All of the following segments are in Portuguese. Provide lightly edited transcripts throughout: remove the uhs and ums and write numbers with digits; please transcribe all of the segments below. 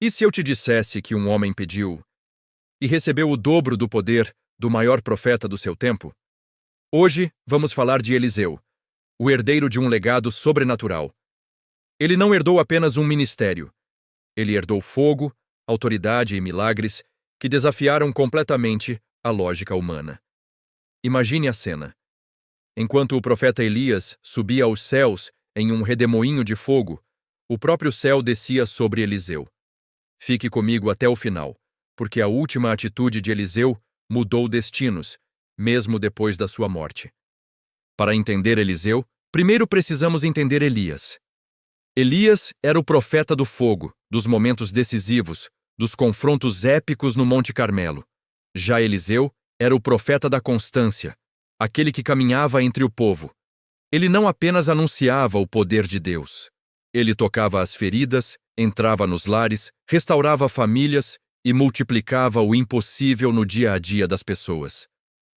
E se eu te dissesse que um homem pediu e recebeu o dobro do poder do maior profeta do seu tempo? Hoje vamos falar de Eliseu, o herdeiro de um legado sobrenatural. Ele não herdou apenas um ministério. Ele herdou fogo, autoridade e milagres que desafiaram completamente a lógica humana. Imagine a cena. Enquanto o profeta Elias subia aos céus em um redemoinho de fogo, o próprio céu descia sobre Eliseu. Fique comigo até o final, porque a última atitude de Eliseu mudou destinos, mesmo depois da sua morte. Para entender Eliseu, primeiro precisamos entender Elias. Elias era o profeta do fogo, dos momentos decisivos, dos confrontos épicos no Monte Carmelo. Já Eliseu era o profeta da constância, aquele que caminhava entre o povo. Ele não apenas anunciava o poder de Deus. Ele tocava as feridas, entrava nos lares, restaurava famílias e multiplicava o impossível no dia a dia das pessoas.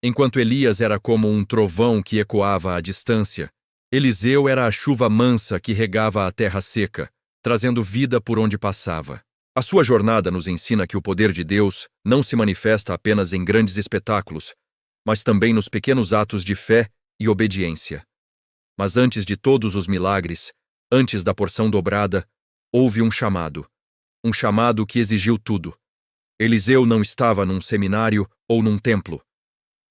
Enquanto Elias era como um trovão que ecoava à distância, Eliseu era a chuva mansa que regava a terra seca, trazendo vida por onde passava. A sua jornada nos ensina que o poder de Deus não se manifesta apenas em grandes espetáculos, mas também nos pequenos atos de fé e obediência. Mas antes de todos os milagres, antes da porção dobrada, houve um chamado que exigiu tudo. Eliseu não estava num seminário ou num templo.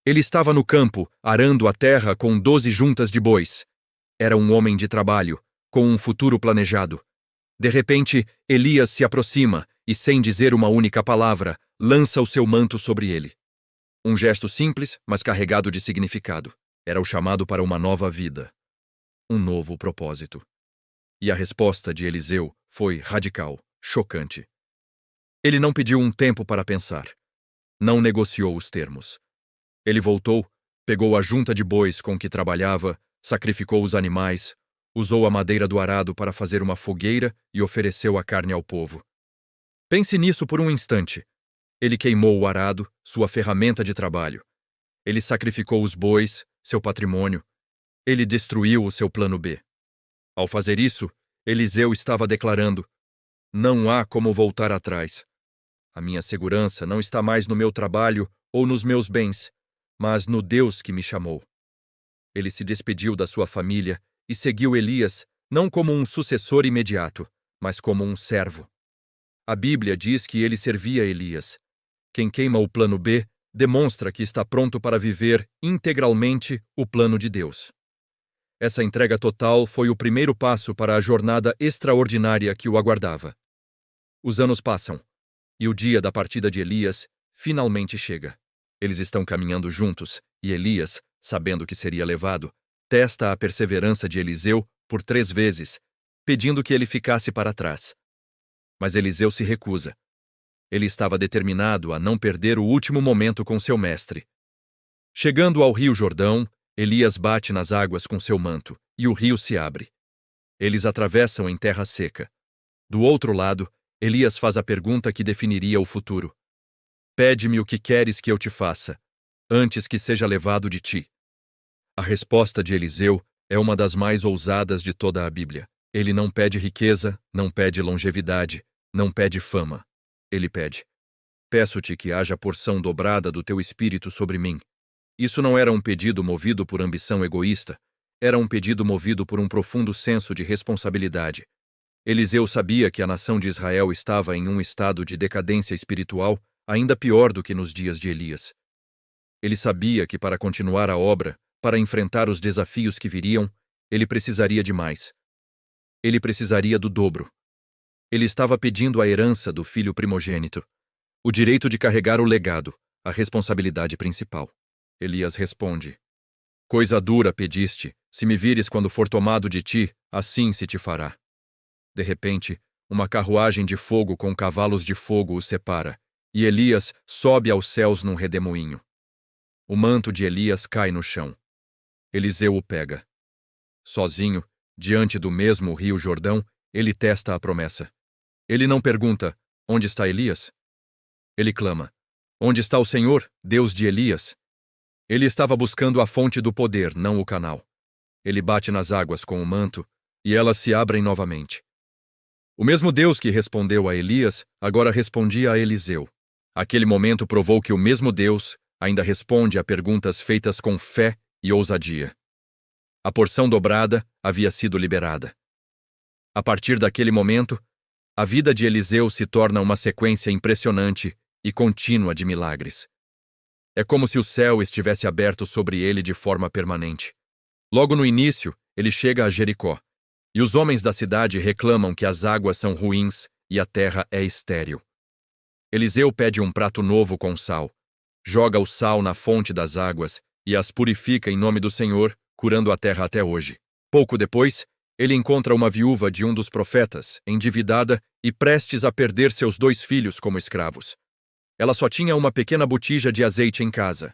Ele estava no campo, arando a terra com 12 juntas de bois. Era um homem de trabalho, com um futuro planejado. De repente, Elias se aproxima e, sem dizer uma única palavra, lança o seu manto sobre ele. Um gesto simples, mas carregado de significado. Era o chamado para uma nova vida. Um novo propósito. E a resposta de Eliseu foi radical, chocante. Ele não pediu um tempo para pensar. Não negociou os termos. Ele voltou, pegou a junta de bois com que trabalhava, sacrificou os animais, usou a madeira do arado para fazer uma fogueira e ofereceu a carne ao povo. Pense nisso por um instante. Ele queimou o arado, sua ferramenta de trabalho. Ele sacrificou os bois, seu patrimônio. Ele destruiu o seu plano B. Ao fazer isso, Eliseu estava declarando: não há como voltar atrás. A minha segurança não está mais no meu trabalho ou nos meus bens, mas no Deus que me chamou. Ele se despediu da sua família e seguiu Elias não como um sucessor imediato, mas como um servo. A Bíblia diz que ele servia Elias. Quem queima o plano B demonstra que está pronto para viver integralmente o plano de Deus. Essa entrega total foi o primeiro passo para a jornada extraordinária que o aguardava. Os anos passam, e o dia da partida de Elias finalmente chega. Eles estão caminhando juntos, e Elias, sabendo que seria levado, testa a perseverança de Eliseu por 3 vezes, pedindo que ele ficasse para trás. Mas Eliseu se recusa. Ele estava determinado a não perder o último momento com seu mestre. Chegando ao rio Jordão, Elias bate nas águas com seu manto, e o rio se abre. Eles atravessam em terra seca. Do outro lado, Elias faz a pergunta que definiria o futuro. Pede-me o que queres que eu te faça, antes que seja levado de ti. A resposta de Eliseu é uma das mais ousadas de toda a Bíblia. Ele não pede riqueza, não pede longevidade, não pede fama. Ele pede: peço-te que haja porção dobrada do teu espírito sobre mim. Isso não era um pedido movido por ambição egoísta, era um pedido movido por um profundo senso de responsabilidade. Eliseu sabia que a nação de Israel estava em um estado de decadência espiritual ainda pior do que nos dias de Elias. Ele sabia que para continuar a obra, para enfrentar os desafios que viriam, ele precisaria de mais. Ele precisaria do dobro. Ele estava pedindo a herança do filho primogênito, o direito de carregar o legado, a responsabilidade principal. Elias responde: coisa dura pediste, se me vires quando for tomado de ti, assim se te fará. De repente, uma carruagem de fogo com cavalos de fogo o separa, e Elias sobe aos céus num redemoinho. O manto de Elias cai no chão. Eliseu o pega. Sozinho, diante do mesmo rio Jordão, ele testa a promessa. Ele não pergunta: onde está Elias? Ele clama: onde está o Senhor, Deus de Elias? Ele estava buscando a fonte do poder, não o canal. Ele bate nas águas com o manto, e elas se abrem novamente. O mesmo Deus que respondeu a Elias, agora respondia a Eliseu. Aquele momento provou que o mesmo Deus ainda responde a perguntas feitas com fé e ousadia. A porção dobrada havia sido liberada. A partir daquele momento, a vida de Eliseu se torna uma sequência impressionante e contínua de milagres. É como se o céu estivesse aberto sobre ele de forma permanente. Logo no início, ele chega a Jericó, e os homens da cidade reclamam que as águas são ruins e a terra é estéril. Eliseu pede um prato novo com sal, joga o sal na fonte das águas e as purifica em nome do Senhor, curando a terra até hoje. Pouco depois, ele encontra uma viúva de um dos profetas, endividada e prestes a perder seus 2 filhos como escravos. Ela só tinha uma pequena botija de azeite em casa.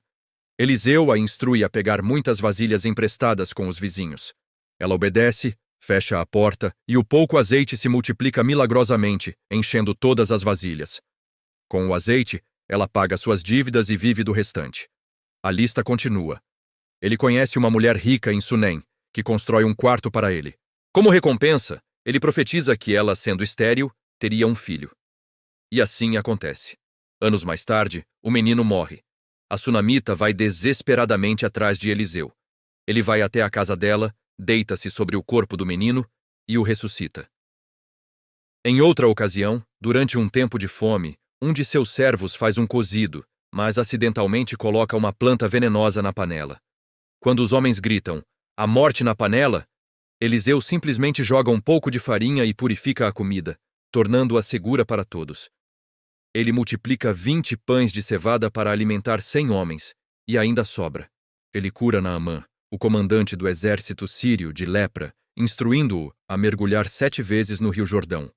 Eliseu a instrui a pegar muitas vasilhas emprestadas com os vizinhos. Ela obedece, fecha a porta e o pouco azeite se multiplica milagrosamente, enchendo todas as vasilhas. Com o azeite, ela paga suas dívidas e vive do restante. A lista continua. Ele conhece uma mulher rica em Sunem, que constrói um quarto para ele. Como recompensa, ele profetiza que ela, sendo estéril, teria um filho. E assim acontece. Anos mais tarde, o menino morre. A sunamita vai desesperadamente atrás de Eliseu. Ele vai até a casa dela, deita-se sobre o corpo do menino e o ressuscita. Em outra ocasião, durante um tempo de fome, um de seus servos faz um cozido, mas acidentalmente coloca uma planta venenosa na panela. Quando os homens gritam, "A morte na panela!", Eliseu simplesmente joga um pouco de farinha e purifica a comida, tornando-a segura para todos. Ele multiplica 20 pães de cevada para alimentar 100 homens, e ainda sobra. Ele cura Naamã, o comandante do exército sírio de lepra, instruindo-o a mergulhar 7 vezes no Rio Jordão.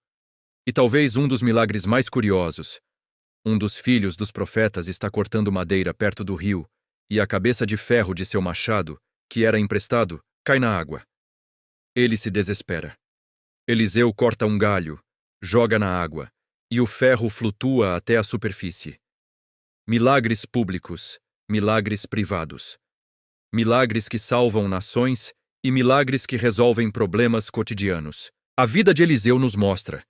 E talvez um dos milagres mais curiosos. Um dos filhos dos profetas está cortando madeira perto do rio, e a cabeça de ferro de seu machado, que era emprestado, cai na água. Ele se desespera. Eliseu corta um galho, joga na água, e o ferro flutua até a superfície. Milagres públicos, milagres privados. Milagres que salvam nações e milagres que resolvem problemas cotidianos. A vida de Eliseu nos mostra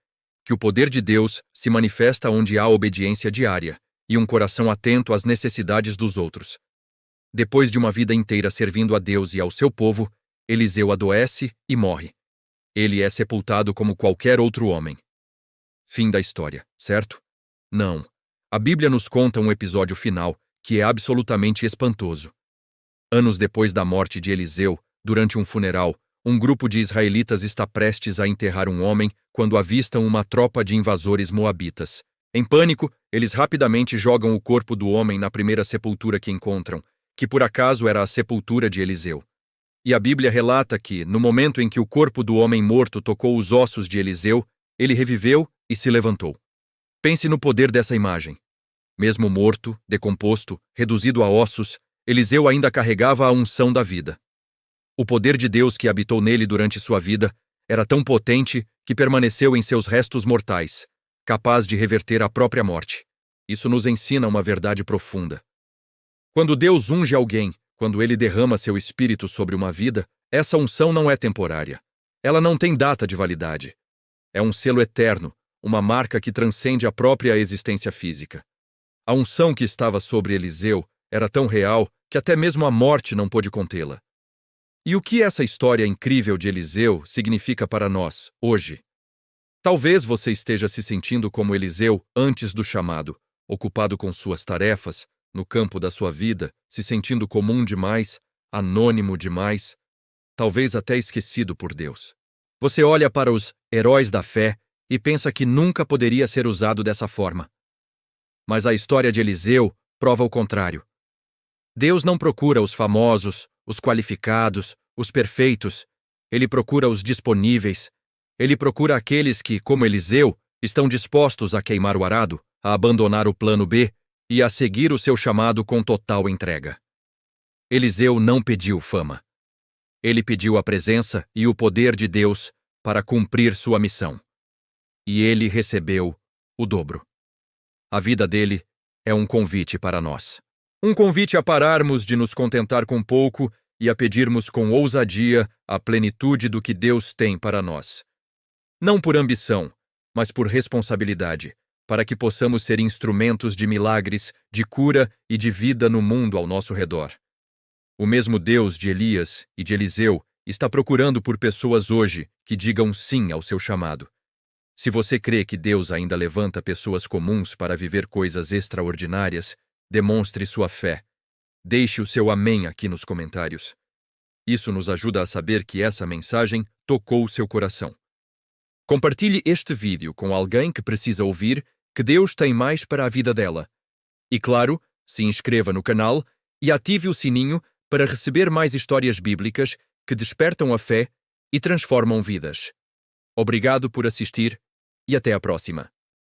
que o poder de Deus se manifesta onde há obediência diária e um coração atento às necessidades dos outros. Depois de uma vida inteira servindo a Deus e ao seu povo, Eliseu adoece e morre. Ele é sepultado como qualquer outro homem. Fim da história, certo? Não. A Bíblia nos conta um episódio final que é absolutamente espantoso. Anos depois da morte de Eliseu, durante um funeral, um grupo de israelitas está prestes a enterrar um homem quando avistam uma tropa de invasores moabitas. Em pânico, eles rapidamente jogam o corpo do homem na primeira sepultura que encontram, que por acaso era a sepultura de Eliseu. E a Bíblia relata que, no momento em que o corpo do homem morto tocou os ossos de Eliseu, ele reviveu e se levantou. Pense no poder dessa imagem. Mesmo morto, decomposto, reduzido a ossos, Eliseu ainda carregava a unção da vida. O poder de Deus que habitou nele durante sua vida era tão potente que permaneceu em seus restos mortais, capaz de reverter a própria morte. Isso nos ensina uma verdade profunda. Quando Deus unge alguém, quando ele derrama seu espírito sobre uma vida, essa unção não é temporária. Ela não tem data de validade. É um selo eterno, uma marca que transcende a própria existência física. A unção que estava sobre Eliseu era tão real que até mesmo a morte não pôde contê-la. E o que essa história incrível de Eliseu significa para nós, hoje? Talvez você esteja se sentindo como Eliseu antes do chamado, ocupado com suas tarefas, no campo da sua vida, se sentindo comum demais, anônimo demais, talvez até esquecido por Deus. Você olha para os heróis da fé e pensa que nunca poderia ser usado dessa forma. Mas a história de Eliseu prova o contrário. Deus não procura os famosos, os qualificados, os perfeitos. Ele procura os disponíveis. Ele procura aqueles que, como Eliseu, estão dispostos a queimar o arado, a abandonar o plano B e a seguir o seu chamado com total entrega. Eliseu não pediu fama. Ele pediu a presença e o poder de Deus para cumprir sua missão. E ele recebeu o dobro. A vida dele é um convite para nós. Um convite a pararmos de nos contentar com pouco e a pedirmos com ousadia a plenitude do que Deus tem para nós. Não por ambição, mas por responsabilidade, para que possamos ser instrumentos de milagres, de cura e de vida no mundo ao nosso redor. O mesmo Deus de Elias e de Eliseu está procurando por pessoas hoje que digam sim ao seu chamado. Se você crê que Deus ainda levanta pessoas comuns para viver coisas extraordinárias, demonstre sua fé. Deixe o seu amém aqui nos comentários. Isso nos ajuda a saber que essa mensagem tocou o seu coração. Compartilhe este vídeo com alguém que precisa ouvir que Deus tem mais para a vida dela. E claro, se inscreva no canal e ative o sininho para receber mais histórias bíblicas que despertam a fé e transformam vidas. Obrigado por assistir e até a próxima.